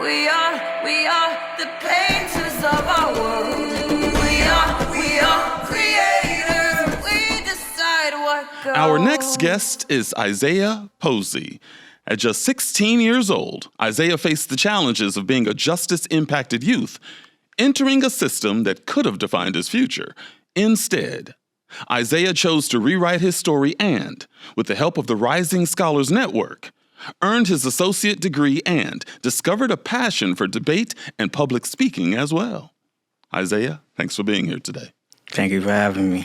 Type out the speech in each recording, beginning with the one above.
We are the painters of our world. We are creators. We decide what goes. Our next guest is Isaiah Posey. At just 16 years old, Isaiah faced the challenges of being a justice-impacted youth, entering a system that could have defined his future. Instead, Isaiah chose to rewrite his story and, with the help of the Rising Scholars Network, earned his associate degree and discovered a passion for debate and public speaking as well. Isaiah, thanks for being here today. Thank you for having me.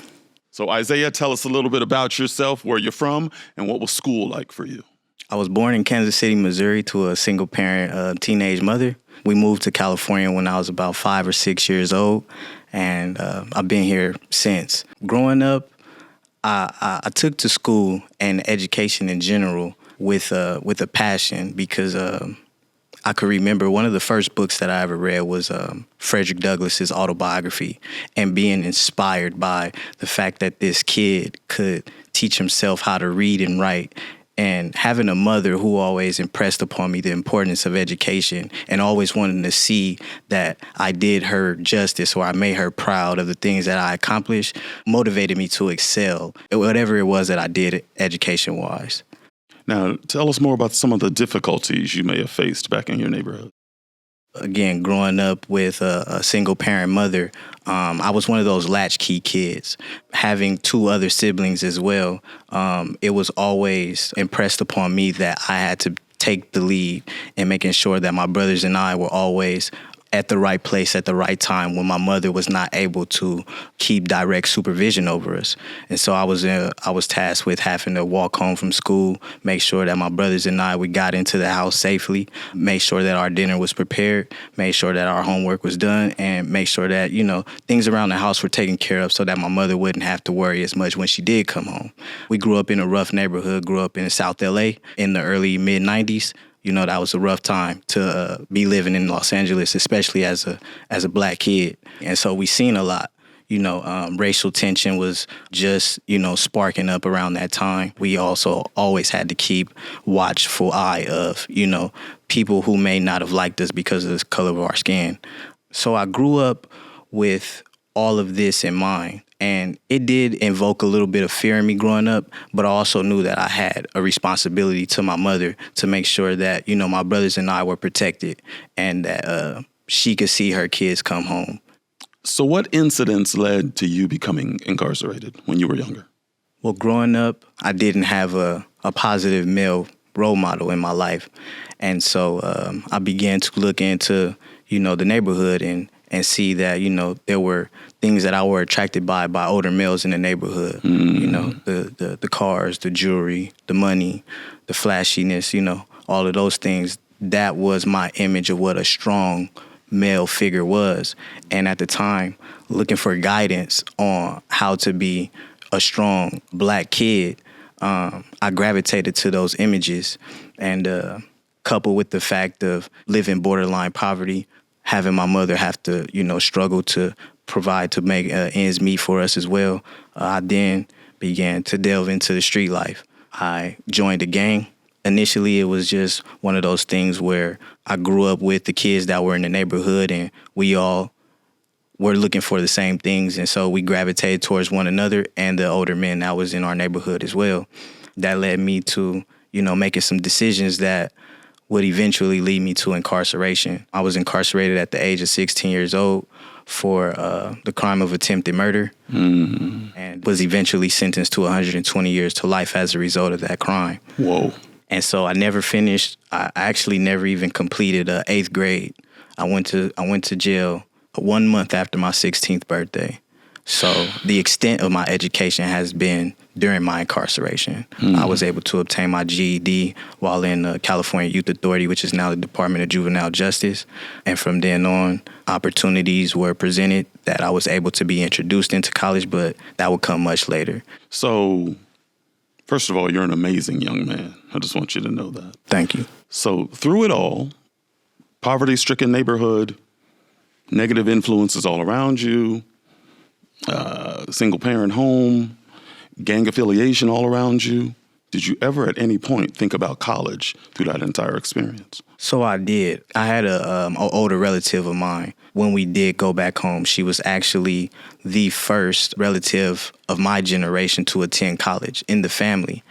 So Isaiah, tell us a little bit about yourself, where you're from, and what was school like for you? I was born in Kansas City, Missouri to a single-parent teenage mother. We moved to California when I was about 5 or 6 years old, and I've been here since. Growing up, I took to school and education in general with a passion because I could remember one of the first books that I ever read was Frederick Douglass's autobiography, and being inspired by the fact that this kid could teach himself how to read and write. And having a mother who always impressed upon me the importance of education and always wanting to see that I did her justice or I made her proud of the things that I accomplished motivated me to excel at whatever it was that I did education-wise. Now, tell us more about some of the difficulties you may have faced back in your neighborhood. Again, growing up with a single-parent mother, I was one of those latchkey kids. Having 2 other siblings as well, it was always impressed upon me that I had to take the lead in making sure that my brothers and I were always at the right place at the right time when my mother was not able to keep direct supervision over us. And so I was tasked with having to walk home from school, make sure that my brothers and we got into the house safely, make sure that our dinner was prepared, make sure that our homework was done, and make sure that, things around the house were taken care of so that my mother wouldn't have to worry as much when she did come home. We grew up in a rough neighborhood, grew up in South LA in the early mid-90s. That was a rough time to be living in Los Angeles, especially as a black kid. And so we seen a lot. Racial tension was just, sparking up around that time. We also always had to keep watchful eye of, people who may not have liked us because of the color of our skin. So I grew up with all of this in mind. And it did invoke a little bit of fear in me growing up, but I also knew that I had a responsibility to my mother to make sure that, my brothers and I were protected and that she could see her kids come home. So what incidents led to you becoming incarcerated when you were younger? Well, growing up, I didn't have a positive male role model in my life. And so I began to look into, the neighborhood and see that, there were things that I were attracted by older males in the neighborhood. Mm-hmm. The cars, the jewelry, the money, the flashiness, all of those things. That was my image of what a strong male figure was. And at the time, looking for guidance on how to be a strong black kid, I gravitated to those images. And coupled with the fact of living borderline poverty, having my mother have to, struggle to provide to make ends meet for us as well, I then began to delve into the street life. I joined a gang. Initially, it was just one of those things where I grew up with the kids that were in the neighborhood, and we all were looking for the same things. And so we gravitated towards one another and the older men that was in our neighborhood as well. That led me to, making some decisions that would eventually lead me to incarceration. I was incarcerated at the age of 16 years old for the crime of attempted murder, mm-hmm. and was eventually sentenced to 120 years to life as a result of that crime. Whoa. And so I never finished. I actually never even completed 8th grade. I went to jail 1 month after my 16th birthday. So the extent of my education has been during my incarceration. Mm-hmm. I was able to obtain my GED while in the California Youth Authority, which is now the Department of Juvenile Justice. And from then on, opportunities were presented that I was able to be introduced into college, but that would come much later. So, first of all, you're an amazing young man. I just want you to know that. Thank you. So through it all, poverty-stricken neighborhood, negative influences all around you, single-parent home, gang affiliation all around you. Did you ever at any point think about college through that entire experience? So I did. I had an older relative of mine. When we did go back home, she was actually the first relative of my generation to attend college in the family.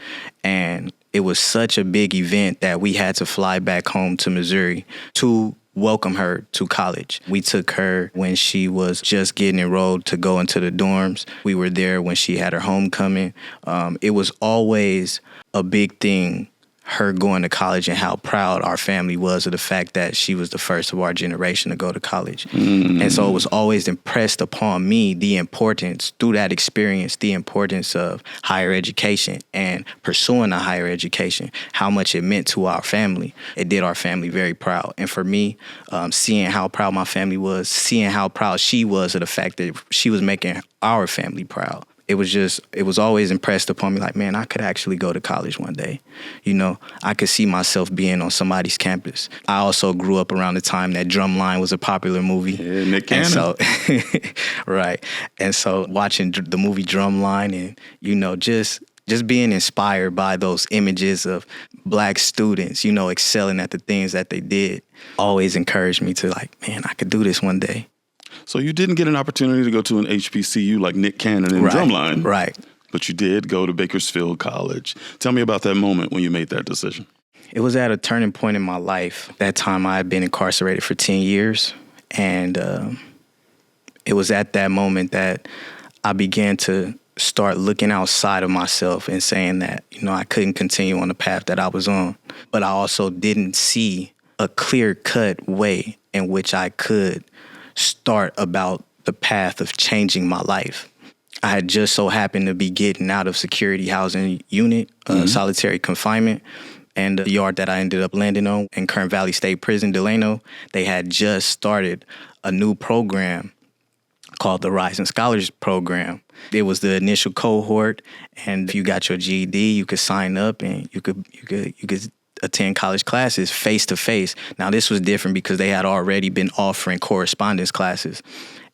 And it was such a big event that we had to fly back home to Missouri to welcome her to college. We took her when she was just getting enrolled to go into the dorms. We were there when she had her homecoming. It was always a big thing, her going to college, and how proud our family was of the fact that she was the first of our generation to go to college. And so it was always impressed upon me the importance, through that experience, the importance of higher education and pursuing a higher education, how much it meant to our family. It did our family very proud. And for me, seeing how proud my family was, seeing how proud she was of the fact that she was making our family proud, it was always impressed upon me like, man, I could actually go to college one day. You know, I could see myself being on somebody's campus. I also grew up around the time that Drumline was a popular movie. Yeah, Nick Cannon. And so, right. And so watching the movie Drumline and, you know, just being inspired by those images of Black students, you know, excelling at the things that they did, always encouraged me to like, man, I could do this one day. So you didn't get an opportunity to go to an HBCU like Nick Cannon and Drumline. Right. But you did go to Bakersfield College. Tell me about that moment when you made that decision. It was at a turning point in my life. That time I had been incarcerated for 10 years. And it was at that moment that I began to start looking outside of myself and saying that, you know, I couldn't continue on the path that I was on. But I also didn't see a clear-cut way in which I could start about the path of changing my life. I had just so happened to be getting out of security housing unit, solitary confinement, and the yard that I ended up landing on in Kern Valley State Prison, Delano, they had just started a new program called the Rising Scholars Program. It was the initial cohort, and if you got your GED, you could sign up and you could attend college classes face to face. Now, this was different because they had already been offering correspondence classes.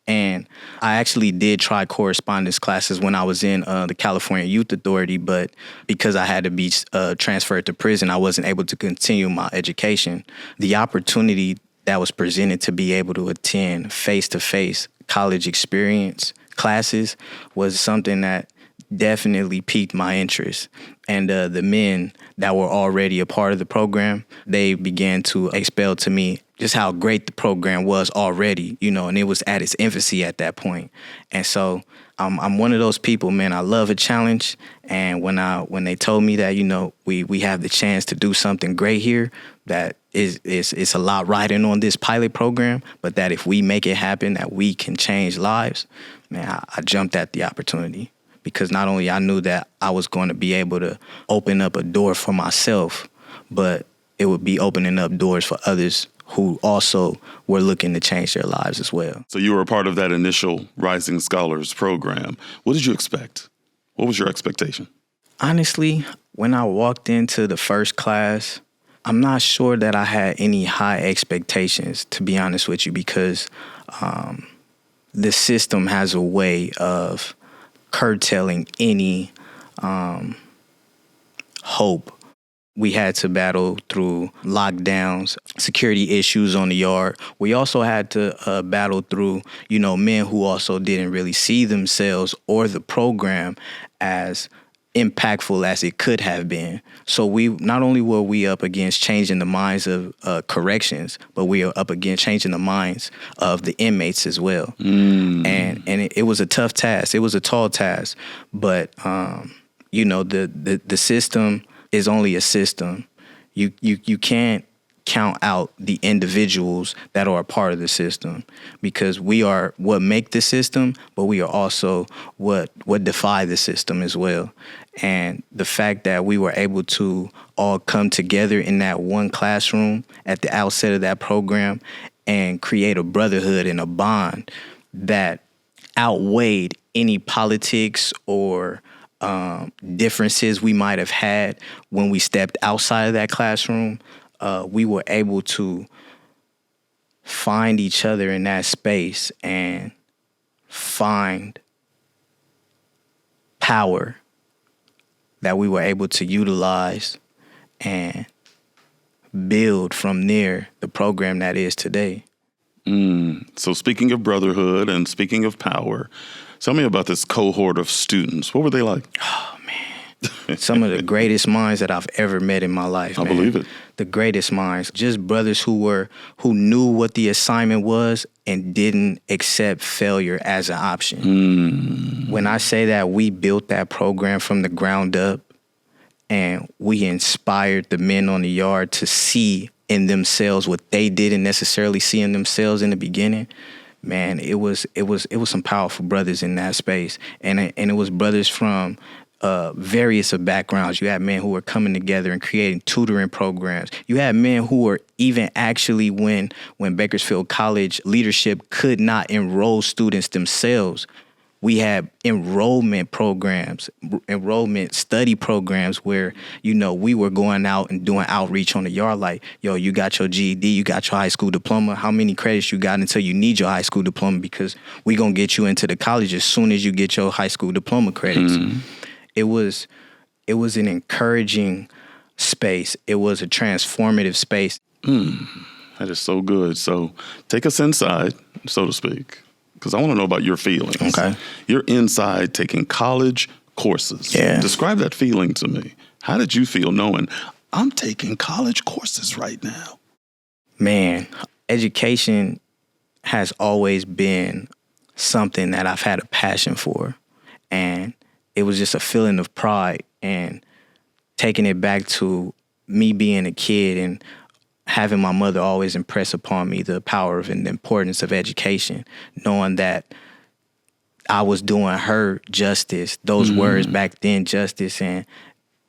And I actually did try correspondence classes when I was in the California Youth Authority, but because I had to be transferred to prison, I wasn't able to continue my education. The opportunity that was presented to be able to attend face-to-face college experience classes was something that definitely piqued my interest. And the men that were already a part of the program, they began to expel to me just how great the program was already, you know, and it was at its infancy at that point. And so I'm one of those people, man, I love a challenge. And when they told me that, you know, we have the chance to do something great here, that it's a lot riding on this pilot program, but that if we make it happen, that we can change lives, man, I jumped at the opportunity. Because not only I knew that I was going to be able to open up a door for myself, but it would be opening up doors for others who also were looking to change their lives as well. So you were a part of that initial Rising Scholars program. What did you expect? What was your expectation? Honestly, when I walked into the first class, I'm not sure that I had any high expectations, to be honest with you, because the system has a way of curtailing any hope. We had to battle through lockdowns, security issues on the yard. We also had to battle through, you know, men who also didn't really see themselves or the program as impactful as it could have been. So we not only were we up against changing the minds of corrections, but we are up against changing the minds of the inmates as well. And it was a tough task. It was a tall task. But you know, the system is only a system. You can't count out the individuals that are a part of the system, because we are what make the system, but we are also what defy the system as well. And the fact that we were able to all come together in that one classroom at the outset of that program and create a brotherhood and a bond that outweighed any politics or differences we might have had when we stepped outside of that classroom, we were able to find each other in that space and find power that we were able to utilize and build from there the program that is today. So speaking of brotherhood and speaking of power, tell me about this cohort of students. What were they like? Oh, man. Some of the greatest minds that I've ever met in my life. I man. believe it. The greatest minds. Just brothers who knew what the assignment was and didn't accept failure as an option. When I say that we built that program from the ground up and we inspired the men on the yard to see in themselves what they didn't necessarily see in themselves in the beginning, man, it was some powerful brothers in that space, and it was brothers from various of backgrounds. You had men who were coming together and creating tutoring programs. You had men who were even actually when Bakersfield College leadership could not enroll students themselves. We had enrollment programs, enrollment study programs where, we were going out and doing outreach on the yard like, yo, you got your GED, you got your high school diploma. How many credits you got until you need your high school diploma? Because we going to get you into the college as soon as you get your high school diploma credits. It was an encouraging space. It was a transformative space. That is so good. So take us inside, so to speak, because I want to know about your feelings. Okay. You're inside taking college courses. Yeah. Describe that feeling to me. How did you feel knowing I'm taking college courses right now? Man, education has always been something that I've had a passion for. And it was just a feeling of pride, and taking it back to me being a kid and having my mother always impress upon me the power of and the importance of education, knowing that I was doing her justice, those words back then, justice, and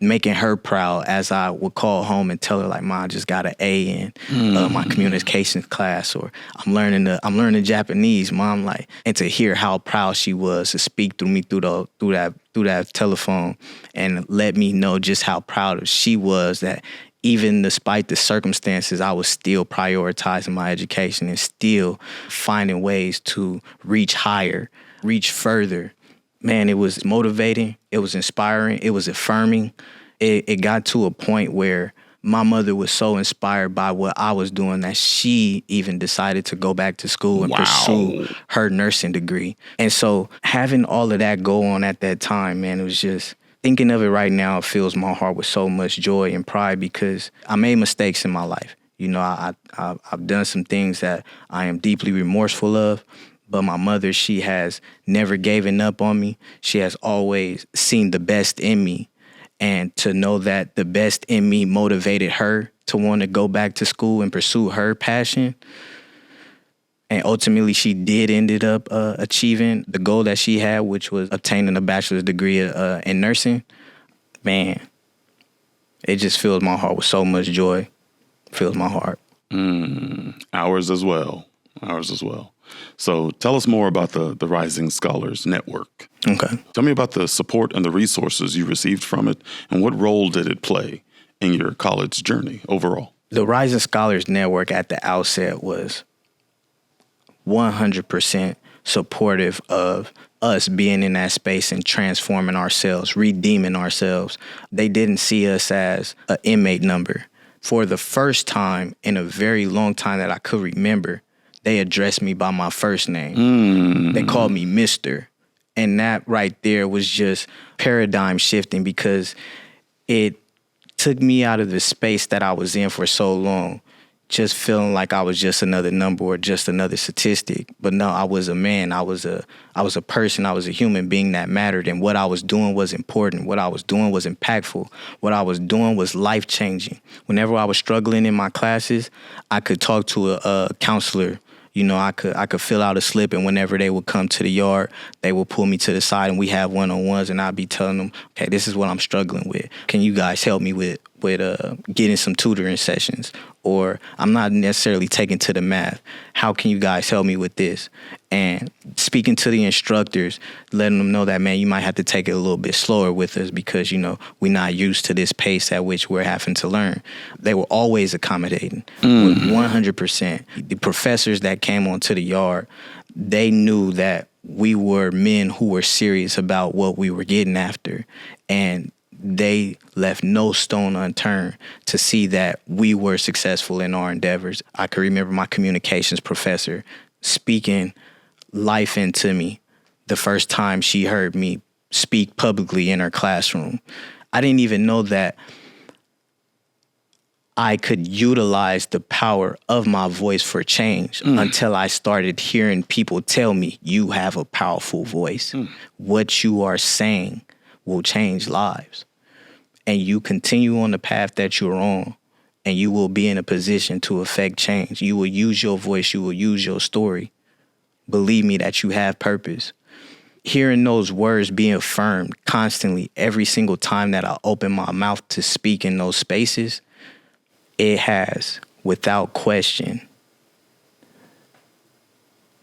making her proud as I would call home and tell her like, "Mom, I just got an A in my communications class," or I'm learning Japanese, Mom, like, and to hear how proud she was to speak through me through that telephone and let me know just how proud she was that even despite the circumstances, I was still prioritizing my education and still finding ways to reach higher, reach further. Man, it was motivating. It was inspiring. It was affirming. It got to a point where my mother was so inspired by what I was doing that she even decided to go back to school and pursue her nursing degree. And so having all of that go on at that time, man, it was just, thinking of it right now, it fills my heart with so much joy and pride because I made mistakes in my life. I've done some things that I am deeply remorseful of. But my mother, she has never given up on me. She has always seen the best in me. And to know that the best in me motivated her to want to go back to school and pursue her passion. And ultimately, she did ended up achieving the goal that she had, which was obtaining a bachelor's degree in nursing. Man, it just fills my heart with so much joy. Fills my heart. Ours as well. So tell us more about the Rising Scholars Network. Okay. Tell me about the support and the resources you received from it, and what role did it play in your college journey overall? The Rising Scholars Network at the outset was 100% supportive of us being in that space and transforming ourselves, redeeming ourselves. They didn't see us as an inmate number. For the first time in a very long time that I could remember, they addressed me by my first name. They called me Mr. And that right there was just paradigm shifting because it took me out of the space that I was in for so long, just feeling like I was just another number or just another statistic. But no, I was a man. I was a person. I was a human being that mattered. And what I was doing was important. What I was doing was impactful. What I was doing was life-changing. Whenever I was struggling in my classes, I could talk to a counselor. I could fill out a slip, and whenever they would come to the yard, they would pull me to the side, and we have one-on-ones, and I'd be telling them, okay, this is what I'm struggling with. Can you guys help me with getting some tutoring sessions? Or I'm not necessarily taking to the math. How can you guys help me with this? And speaking to the instructors, letting them know that, man, you might have to take it a little bit slower with us because, we're not used to this pace at which we're having to learn. They were always accommodating, 100%. The professors that came onto the yard, they knew that we were men who were serious about what we were getting after. And they left no stone unturned to see that we were successful in our endeavors. I can remember my communications professor speaking life into me the first time she heard me speak publicly in her classroom. I didn't even know that I could utilize the power of my voice for change until I started hearing people tell me, you have a powerful voice. What you are saying will change lives. And you continue on the path that you're on, and you will be in a position to affect change. You will use your voice. You will use your story. Believe me that you have purpose. Hearing those words being affirmed constantly every single time that I open my mouth to speak in those spaces, it has, without question,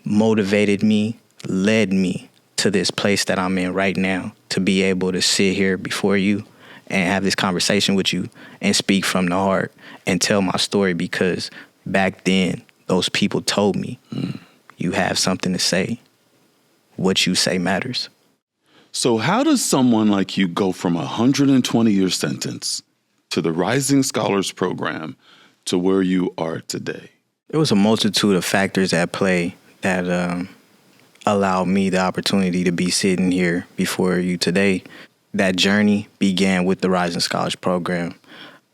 motivated me, led me to this place that I'm in right now, to be able to sit here before you and have this conversation with you and speak from the heart and tell my story, because back then those people told me, you have something to say. What you say matters. So how does someone like you go from a 120-year sentence to the Rising Scholars Program to where you are today? There was a multitude of factors at play that allowed me the opportunity to be sitting here before you today. That journey began with the Rising Scholars Program.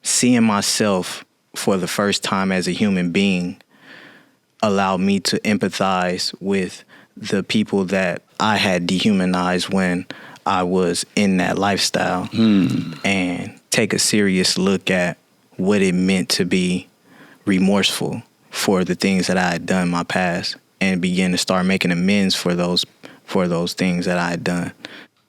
Seeing myself for the first time as a human being allowed me to empathize with the people that I had dehumanized when I was in that lifestyle, and take a serious look at what it meant to be remorseful for the things that I had done in my past, and begin to start making amends for those things that I had done.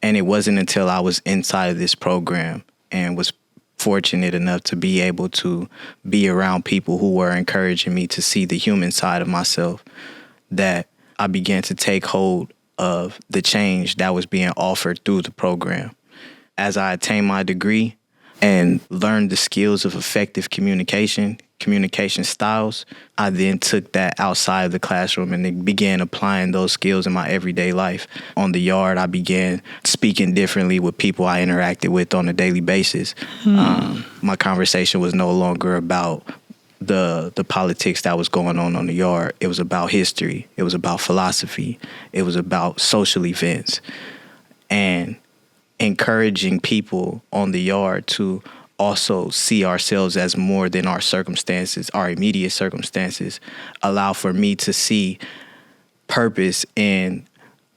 And it wasn't until I was inside of this program and was fortunate enough to be able to be around people who were encouraging me to see the human side of myself that I began to take hold of the change that was being offered through the program. As I attained my degree and learned the skills of effective communication styles, I then took that outside of the classroom and then began applying those skills in my everyday life. On the yard, I began speaking differently with people I interacted with on a daily basis. My conversation was no longer about the politics that was going on the yard. It was about history. It was about philosophy. It was about social events, and encouraging people on the yard to also see ourselves as more than our circumstances, our immediate circumstances, allow for me to see purpose in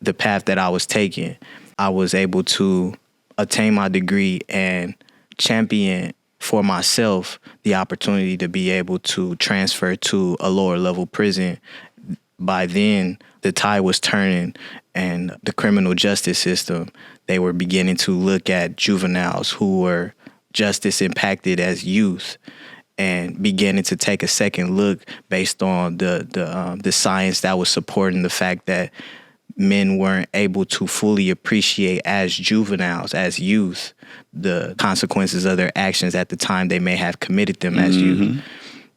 the path that I was taking. I was able to attain my degree and champion for myself the opportunity to be able to transfer to a lower level prison. By then, the tide was turning, and the criminal justice system, they were beginning to look at juveniles who were justice impacted as youth, and beginning to take a second look based on the science that was supporting the fact that men weren't able to fully appreciate as juveniles, as youth, the consequences of their actions at the time they may have committed them as youth.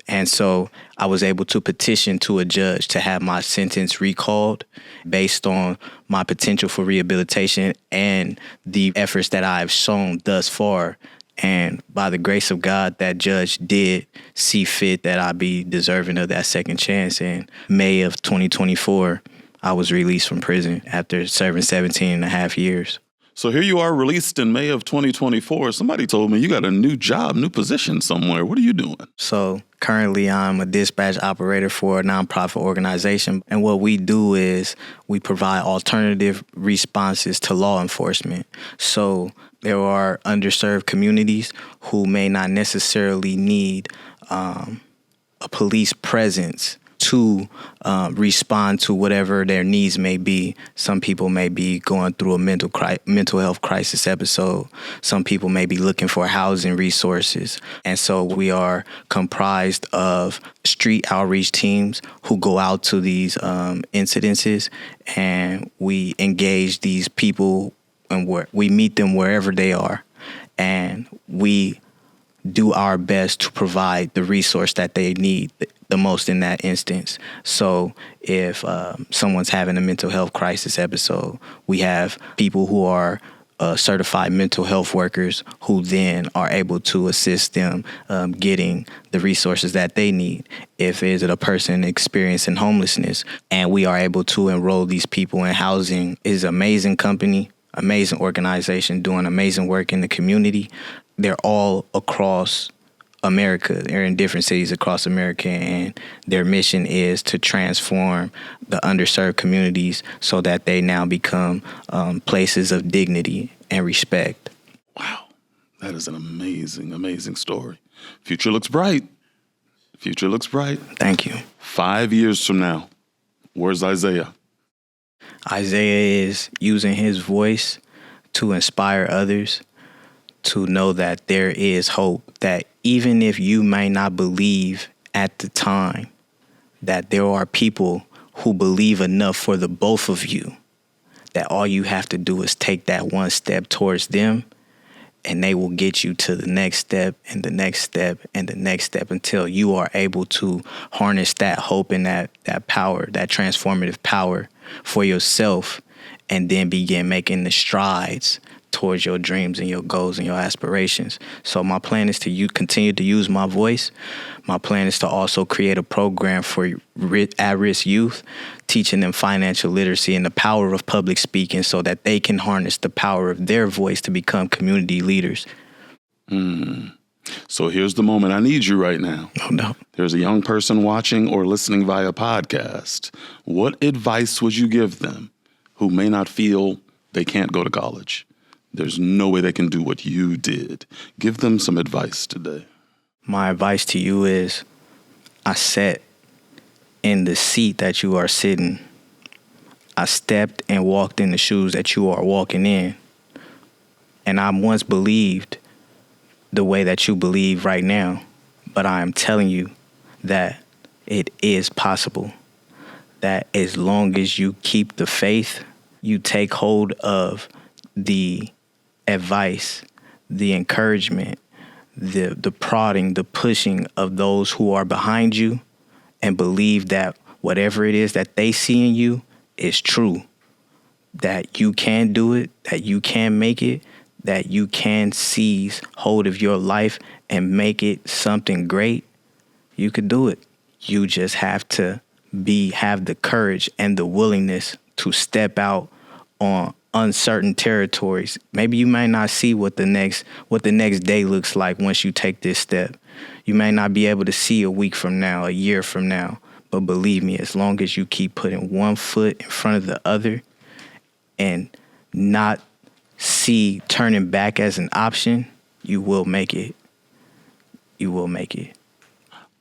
And so I was able to petition to a judge to have my sentence recalled based on my potential for rehabilitation and the efforts that I've shown thus far. And by the grace of God, that judge did see fit that I be deserving of that second chance. In May of 2024, I was released from prison after serving 17 and a half years. So here you are, released in May of 2024. Somebody told me you got a new job, new position somewhere. What are you doing? So currently I'm a dispatch operator for a nonprofit organization. And what we do is we provide alternative responses to law enforcement. So there are underserved communities who may not necessarily need a police presence to respond to whatever their needs may be. Some people may be going through a mental health crisis episode. Some people may be looking for housing resources. And so we are comprised of street outreach teams who go out to these incidences, and we engage these people and we meet them wherever they are. And we do our best to provide the resource that they need the most in that instance. So if someone's having a mental health crisis episode, we have people who are certified mental health workers who then are able to assist them getting the resources that they need. If is it a person experiencing homelessness, and we are able to enroll these people in housing, is an amazing company, amazing organization doing amazing work in the community. They're all across America. They're in different cities across America, and their mission is to transform the underserved communities so that they now become places of dignity and respect. Wow, that is an amazing, amazing story. Future looks bright. Future looks bright. Thank you. 5 years from now, where's Isaiah? Isaiah is using his voice to inspire others to know that there is hope, that even if you may not believe at the time, that there are people who believe enough for the both of you, that all you have to do is take that one step towards them, and they will get you to the next step and the next step and the next step until you are able to harness that hope and that power, that transformative power for yourself, and then begin making the strides towards your dreams and your goals and your aspirations. So my plan is to continue to use my voice. My plan is to also create a program for at-risk youth, teaching them financial literacy and the power of public speaking so that they can harness the power of their voice to become community leaders. So here's the moment. I need you right now. Oh, no. There's a young person watching or listening via podcast. What advice would you give them who may not feel they can't go to college? There's no way they can do what you did. Give them some advice today. My advice to you is, I sat in the seat that you are sitting. I stepped and walked in the shoes that you are walking in. And I once believed the way that you believe right now. But I am telling you that it is possible. That as long as you keep the faith, you take hold of the advice, the encouragement, the prodding, the pushing of those who are behind you, and believe that whatever it is that they see in you is true, that you can do it, that you can make it, that you can seize hold of your life and make it something great, you could do it. You just have to have the courage and the willingness to step out on uncertain territories. Maybe you might not see what the next day looks like once you take this step. You may not be able to see a week from now, a year from now, but believe me, as long as you keep putting one foot in front of the other and not see turning back as an option, you will make it. You will make it.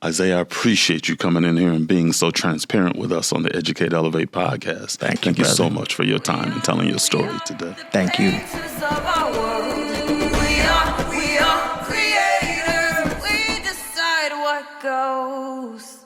Isaiah, I appreciate you coming in here and being so transparent with us on the Educate Elevate podcast. Thank you brother. so much for your time and telling your story today. Thank you. Creators of our world. We are creators. We decide what goes.